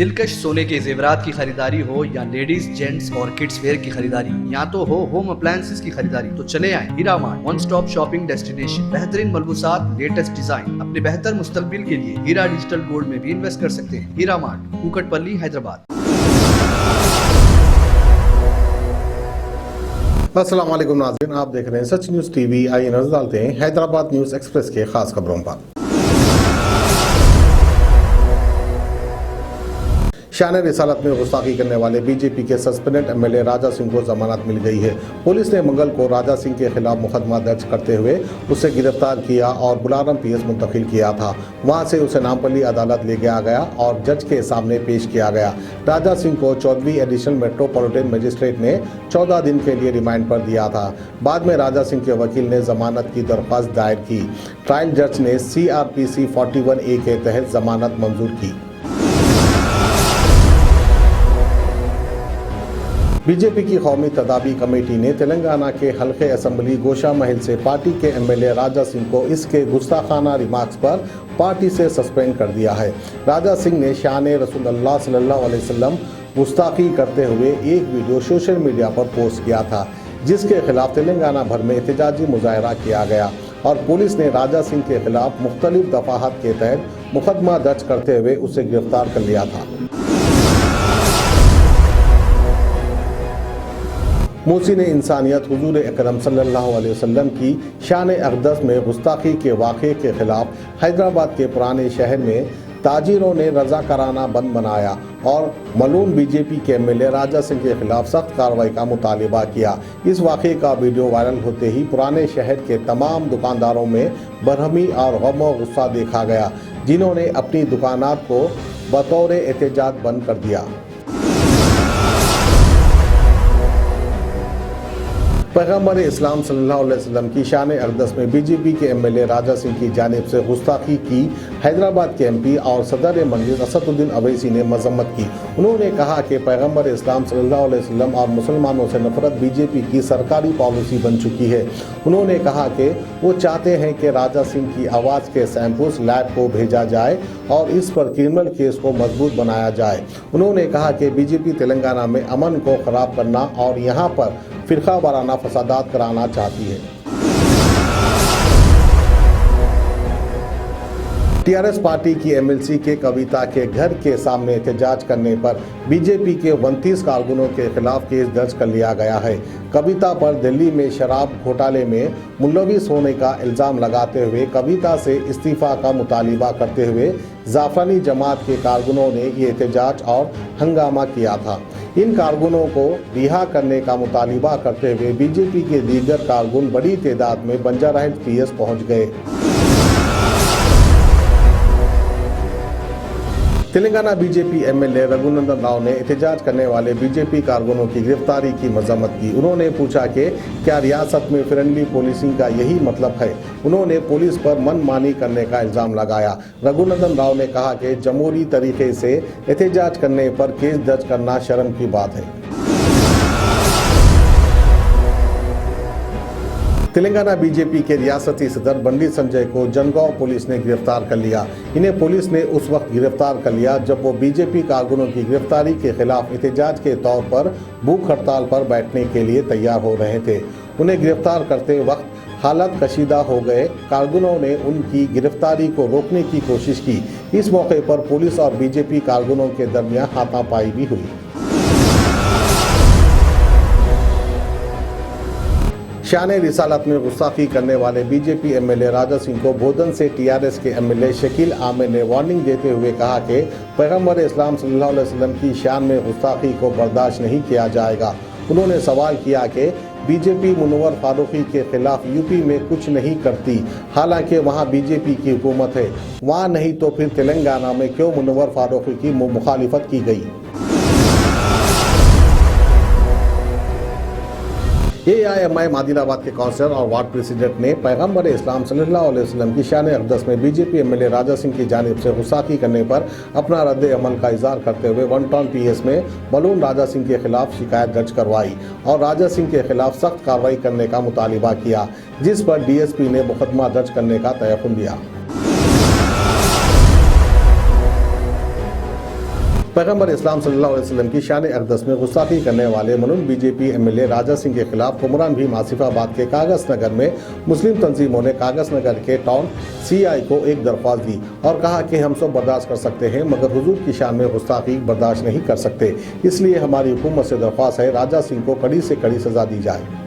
दिलकश सोने के जेवरात की खरीदारी हो या लेडीज जेंट्स और किड्स वेयर की खरीदारी, या तो हो होम अप्लायंसेस की खरीदारी, तो चले आए Heera mart, one stop shopping destination. बेहतरीन मलबूसात, लेटेस्ट डिजाइन, अपने बेहतर मुस्तकबिल के लिए हीरा डिजिटल गोल्ड में भी इन्वेस्ट कर सकते हैं। हीरा मार्ट, कुकटपल्ली, हैदराबाद। अस्सलाम वालेकुम नाज़रीन, आप देख रहे हैं सच न्यूज़ टीवी। आइए नजर डालते हैं हैदराबाद न्यूज़ एक्सप्रेस के खास खबरों पर। शान रिसालत में गुस्ताखी करने वाले बीजेपी के सस्पेंडेड एमएलए राजा सिंह को जमानत मिल गई है। पुलिस ने मंगल को राजा सिंह के खिलाफ मुकदमा दर्ज करते हुए उसे गिरफ्तार किया और बुलारम पीएस मुंतकिल किया था। वहां से उसे नामपल्ली अदालत ले गया और जज के सामने पेश किया गया। राजा सिंह को 14वीं एडिशनल मेट्रोपॉलिटन मजिस्ट्रेट ने 14 दिन के लिए रिमांड पर दिया था। बाद में राजा सिंह के वकील ने जमानत की दरख्वास्त दायर की। ट्रायल जज ने CRPC 41A के तहत जमानत मंजूर की। बीजेपी की कौमी तदाबी कमेटी ने तेलंगाना के हल्के असम्बली गोशा महल से पार्टी के एमएलए राजा सिंह को इसके गुस्ताखाना रिमार्क्स पर पार्टी से सस्पेंड कर दिया है। राजा सिंह ने शान रसूलुल्लाह सल्लल्लाहु अलैहि वसल्लम गुस्ताखी करते हुए एक वीडियो सोशल मीडिया पर पोस्ट किया था, जिसके खिलाफ तेलंगाना भर में एहतजाजी मुजाहरा किया गया और पुलिस ने राजा सिंह के खिलाफ मुख्तलिफ दफाहत के तहत मुकदमा दर्ज करते हुए उसे गिरफ्तार कर लिया था। मोहसिन इंसानियत हुजूर अकरम सल्लल्लाहु अलैहि वसल्लम की शान अक़दस में गुस्ताखी के वाक़े के खिलाफ हैदराबाद के पुराने शहर में ताजिरों ने रज़ाकाराना बंद बनाया और मलूम बीजेपी के एमएलए राजा सिंह के खिलाफ सख्त कार्रवाई का मुतालिबा किया। इस वाक़े का वीडियो वायरल होते ही पुराने शहर के तमाम दुकानदारों में बरहमी और गम और गुस्सा देखा गया, जिन्होंने अपनी दुकानात को बतौर एहतजाज बंद कर दिया। पैगम्बर इस्लाम सल्लल्लाहु अलैहि वसल्लम की शान अक़दस में बीजेपी के एमएलए राजा सिंह की जानिब से गुस्ताखी की हैदराबाद के MP और सदर मजलिस असदुद्दीन अवैसी ने मजम्मत की। उन्होंने कहा कि पैगम्बर इस्लाम सल्लल्लाहु अलैहि वसल्लम और मुसलमानों से नफरत बीजेपी की सरकारी पॉलिसी बन चुकी है। उन्होंने कहा कि वो चाहते हैं कि राजा सिंह की आवाज़ के सैंपल्स लैब को भेजा जाए और इस पर क्रिमिनल केस को मजबूत बनाया जाए। उन्होंने कहा कि बीजेपी तेलंगाना में अमन को ख़राब करना और यहाँ पर फ़िरका वाराना फसादात कराना चाहती है। TRS पार्टी की MLC के कविता के घर के सामने एहतजाज करने पर बीजेपी के 29 कारकुनों के खिलाफ केस दर्ज कर लिया गया है। कविता पर दिल्ली में शराब घोटाले में मुलविस होने का इल्ज़ाम लगाते हुए कविता से इस्तीफ़ा का मुतालिबा करते हुए जाफरानी जमात के कारकुनों ने ये एहतजाज और हंगामा किया था। इन कारकुनों को रिहा करने का मुतालिबा करते हुए बीजेपी के दीगर कारकुन बड़ी तादाद में बंजारा हिल्स PS पहुँच गए। तेलंगाना बीजेपी एमएलए रघुनंदन राव ने एहतजाज करने वाले बीजेपी कारकुनों की गिरफ्तारी की मजम्मत की। उन्होंने पूछा कि क्या रियासत में फ्रेंडली पुलिसिंग का यही मतलब है। उन्होंने पुलिस पर मनमानी करने का इल्ज़ाम लगाया। रघुनंदन राव ने कहा कि जमहूरी तरीके से एहतजाज करने पर केस दर्ज करना शर्म की बात है। तेलंगाना बीजेपी के रियासती सदर बंडी संजय को जनगांव पुलिस ने गिरफ्तार कर लिया। इन्हें पुलिस ने उस वक्त गिरफ्तार कर लिया जब वो बीजेपी कारकुनों की गिरफ्तारी के खिलाफ एहतजाज के तौर पर भूख हड़ताल पर बैठने के लिए तैयार हो रहे थे। उन्हें गिरफ्तार करते वक्त हालात कशीदा हो गए। कारकुनों ने उनकी गिरफ्तारी को रोकने की कोशिश की। इस मौके पर पुलिस और बीजेपी कारकुनों के दरमियान हाथापाई भी हुई। शान रिसालत में गुस्ताखी करने वाले बीजेपी एमएलए राजा सिंह को बोधन से TRS के एमएलए शकील आमिर ने वार्निंग देते हुए कहा कि पैगम्बर इस्लाम सल्लल्लाहु अलैहि वसल्लम की शान में गुस्ताखी को बर्दाश्त नहीं किया जाएगा। उन्होंने सवाल किया कि बीजेपी मुनव्वर फारूकी के खिलाफ यूपी में कुछ नहीं करती, हालांकि वहां बीजेपी की हुकूमत है। वहां नहीं तो फिर तेलंगाना में क्यों मुनव्वर फारूकी की मुखालिफत की गई। AIMIM आदिलाबाद के काउंसलर और वार्ड प्रेसिडेंट ने पैगम्बर इस्लाम सल्लल्लाहु अलैहि वसल्लम की शान अक़दस में बीजेपी एमएलए राजा सिंह की जानिब से गुस्ताखी करने पर अपना रद्द अमल का इजहार करते हुए 1 टाउन PS में मलूम राजा सिंह के खिलाफ शिकायत दर्ज करवाई और राजा सिंह के खिलाफ सख्त कार्रवाई करने का मुतालिबा किया, जिस पर DSP ने मुकदमा दर्ज करने का तयक़ुन दिया। पैगंबर इस्लाम सल्लल्लाहु अलैहि वसल्लम की शान अक़दस में गुस्ताखी करने वाले मलूम बीजेपी एमएलए राजा सिंह के खिलाफ कुमरान भीम आसिफाबाद के कागज नगर में मुस्लिम तंजीमों ने कागज नगर के टाउन सीआई को एक दरख्वास्त दी और कहा कि हम सब बर्दाश्त कर सकते हैं मगर हुजूर की शान में गुस्ताखी बर्दाश्त नहीं कर सकते, इसलिए हमारी हुकूमत से दरख्वास्त है राजा सिंह को कड़ी से कड़ी सजा दी जाए।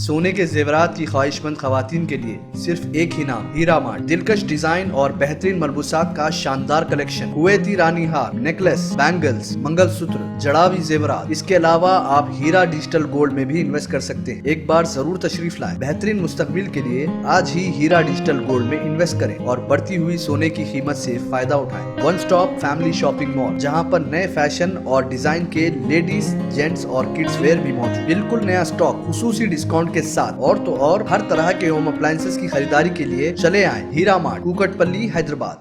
सोने के जेवरात की ख्वाहिशमंद खवातीन के लिए सिर्फ एक ही नाम, हीरा मार्ट। दिलकश डिजाइन और बेहतरीन मलबूसात का शानदार कलेक्शन, कुवैती रानी हार, नेकलेस, बैंगल्स, मंगलसूत्र, जड़ावी जेवरात। इसके अलावा आप हीरा डिजिटल गोल्ड में भी इन्वेस्ट कर सकते हैं। एक बार जरूर तशरीफ लाएं। बेहतरीन मुस्तकबिल के लिए आज ही हीरा डिजिटल गोल्ड में इन्वेस्ट करें और बढ़ती हुई सोने की कीमत से फायदा उठाएं। One stop family shopping mall, जहां पर नए फैशन और डिजाइन के लेडीज, जेंट्स और किड्स वेयर भी मौजूद। बिल्कुल नया स्टॉक, खुसूसी डिस्काउंट के साथ। और तो और हर तरह के होम अप्लायंसेस की खरीदारी के लिए चले आए हीरा मार्ट, कुकटपल्ली, हैदराबाद।